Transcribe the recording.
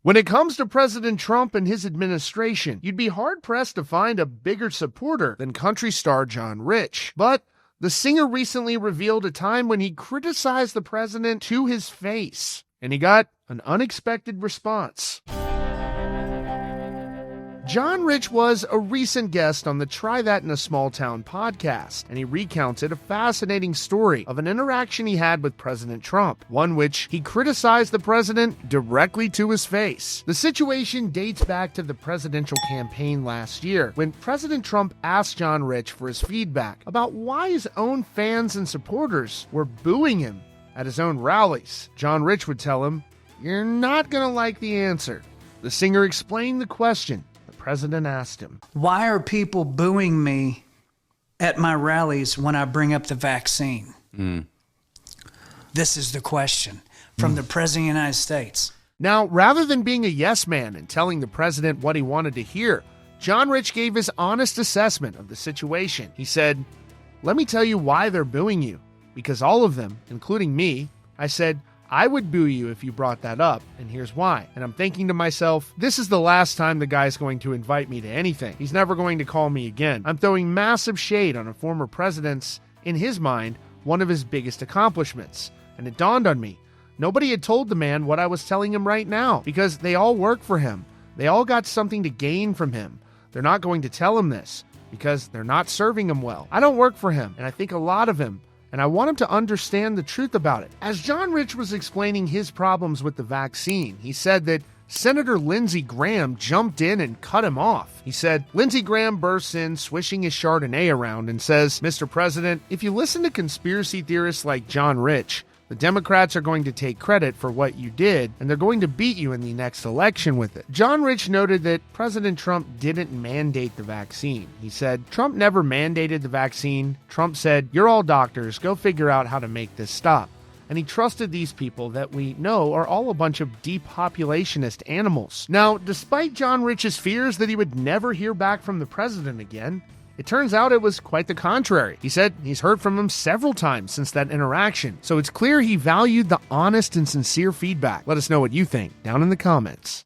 When it comes to President Trump and his administration, you'd be hard-pressed to find a bigger supporter than country star John Rich. But the singer recently revealed a time when he criticized the president to his face, and he got an unexpected response. John Rich was a recent guest on the Try That in a Small Town podcast, and he recounted a fascinating story of an interaction he had with President Trump, one which he criticized the president directly to his face. The situation dates back to the presidential campaign last year, when President Trump asked John Rich for his feedback about why his own fans and supporters were booing him at his own rallies. John Rich would tell him, "You're not gonna like the answer." The singer explained the question the president asked him. Why are people booing me at my rallies when I bring up the vaccine? This is the question from the President of the United States. Now, rather than being a yes man and telling the president what he wanted to hear, John Rich gave his honest assessment of the situation. He said, "Let me tell you why they're booing you. Because all of them, including me, I said, I would boo you if you brought that up, and here's why. And I'm thinking to myself, this is the last time the guy's going to invite me to anything. He's never going to call me again. I'm throwing massive shade on a former president's, in his mind, one of his biggest accomplishments. And it dawned on me, nobody had told the man what I was telling him right now, because they all work for him. They all got something to gain from him. They're not going to tell him this, because they're not serving him well. I don't work for him, and I think a lot of him, and I want him to understand the truth about it." As John Rich was explaining his problems with the vaccine, he said that Senator Lindsey Graham jumped in and cut him off. He said, Lindsey Graham bursts in, swishing his Chardonnay around, and says, "Mr. President, if you listen to conspiracy theorists like John Rich, the Democrats are going to take credit for what you did, and they're going to beat you in the next election with it." John Rich noted that President Trump didn't mandate the vaccine. He said, "Trump never mandated the vaccine. Trump said, you're all doctors, go figure out how to make this stop." And he trusted these people that we know are all a bunch of depopulationist animals. Now, despite John Rich's fears that he would never hear back from the president again, it turns out it was quite the contrary. He said he's heard from him several times since that interaction, so it's clear he valued the honest and sincere feedback. Let us know what you think down in the comments.